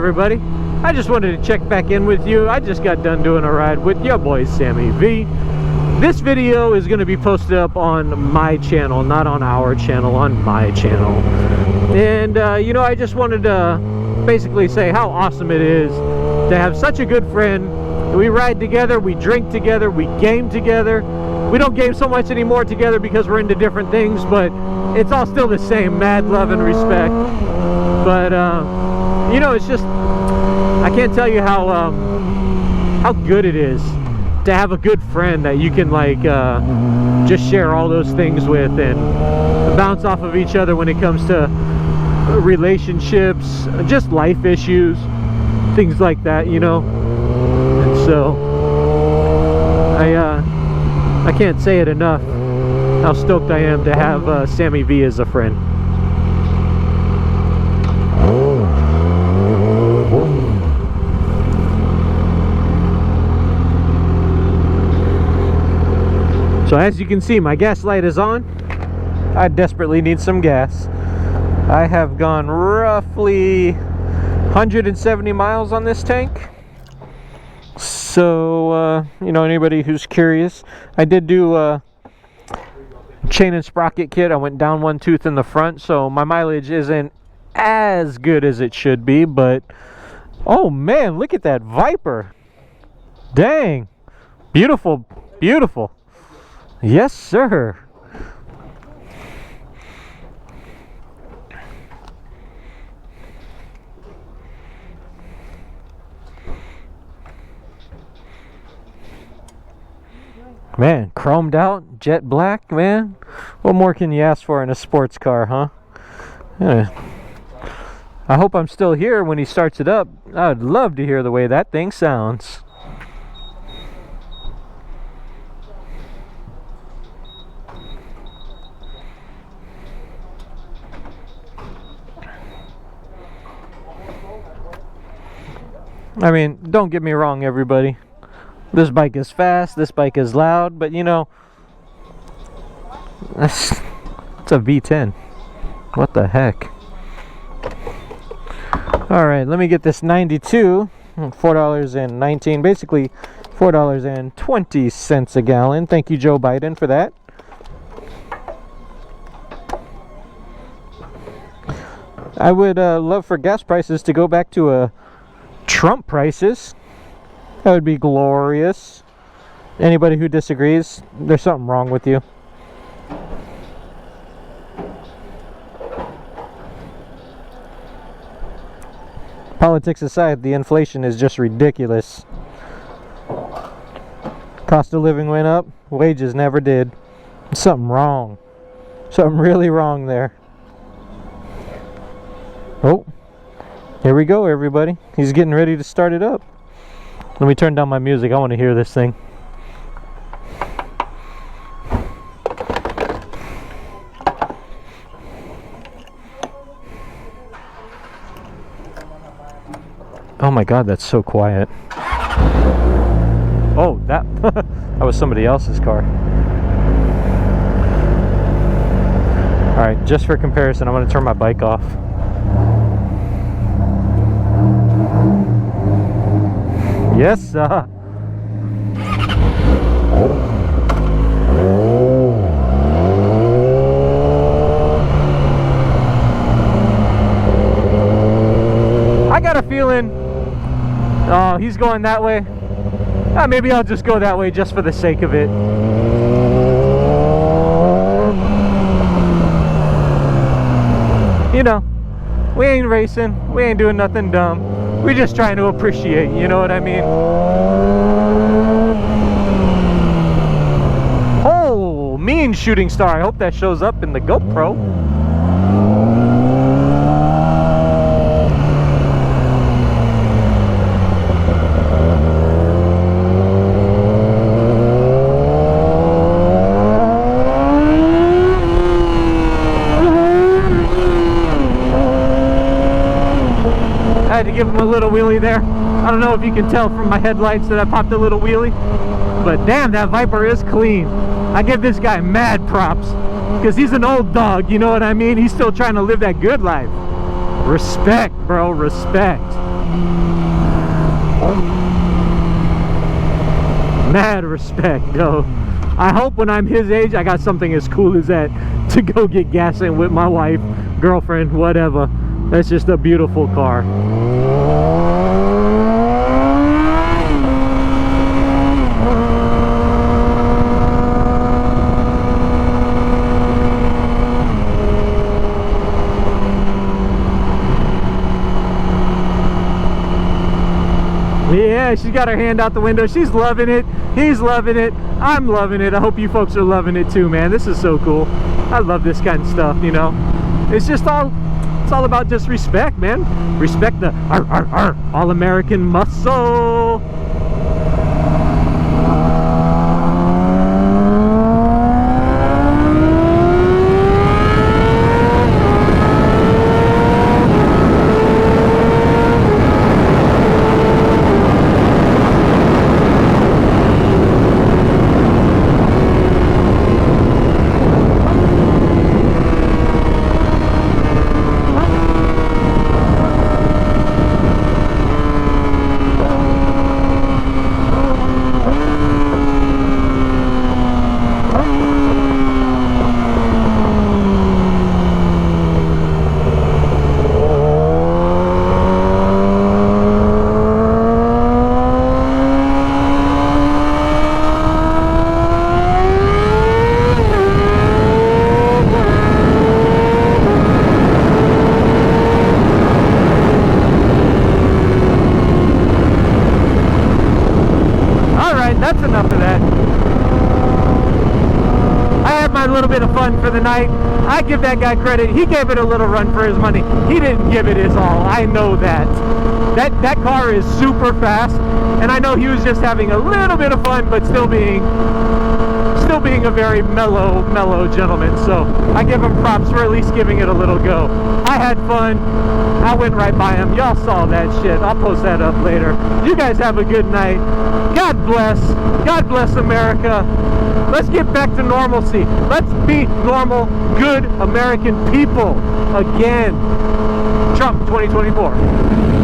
everybody. I just wanted to check back in with you. I just got done doing a ride with your boy Sammy V. This video is going to be posted up on my channel, not on our channel, on my channel. And you know, I just wanted to basically say how awesome it is to have such a good friend. We ride together, we drink together, we game together. We don't game so much anymore together because we're into different things, but it's all still the same, mad love and respect. But you know, it's just, I can't tell you how good it is to have a good friend that you can like just share all those things with and bounce off of each other when it comes to relationships, just life issues, things like that, you know. And so I can't say it enough how stoked I am to have Sammy V as a friend. So as you can see, my gas light is on. I desperately need some gas. I have gone roughly 170 miles on this tank. So, you know, anybody who's curious, I did do a chain and sprocket kit. I went down one tooth in the front, so my mileage isn't as good as it should be, but oh man, look at that Viper. Dang. Beautiful, beautiful. Yes, sir. Man, chromed out, jet black, man. What more can you ask for in a sports car, huh? Yeah. I hope I'm still here when he starts it up. I would love to hear the way that thing sounds. I mean, don't get me wrong, everybody. This bike is fast, this bike is loud, but you know, it's a V10. What the heck? Alright, let me get this 92, $4.19, basically $4.20 a gallon. Thank you, Joe Biden, for that. I would love for gas prices to go back to Trump prices. That would be glorious. Anybody who disagrees, there's something wrong with you. Politics aside, the inflation is just ridiculous. Cost of living went up, wages never did. Something wrong. Something really wrong there. Oh, here we go, everybody. He's getting ready to start it up. Let me turn down my music. I want to hear this thing. Oh my God, that's so quiet. Oh, that that was somebody else's car. All right, just for comparison, I'm going to turn my bike off. Yes, sir. I got a feeling, oh, he's going that way. Maybe I'll just go that way just for the sake of it. You know, we ain't racing, we ain't doing nothing dumb. We're just trying to appreciate, you know what I mean? Oh, mean shooting star. I hope that shows up in the GoPro. I had to give him a little wheelie there. I don't know if you can tell from my headlights that I popped a little wheelie, but damn, that Viper is clean. I give this guy mad props because he's an old dog, you know what I mean? He's still trying to live that good life. Respect, bro, respect. Mad respect, though. I hope when I'm his age, I got something as cool as that to go get gas in with my wife, girlfriend, whatever. That's just a beautiful car. Yeah, she's got her hand out the window. She's loving it. He's loving it. I'm loving it. I hope you folks are loving it too, man. This is so cool. I love this kind of stuff, you know. It's all about just respect, man. Respect the all-American muscle. That's enough of that. I had my little bit of fun for the night. I give that guy credit. He gave it a little run for his money. He didn't give it his all. I know that. That car is super fast, and I know he was just having a little bit of fun, but still being a very mellow gentleman. So I give him props for at least giving it a little go. I had fun. I went right by him. Y'all saw that shit. I'll post that up later. You guys have a good night. God bless. God bless America. Let's get back to normalcy. Let's be normal, good American people again. Trump 2024.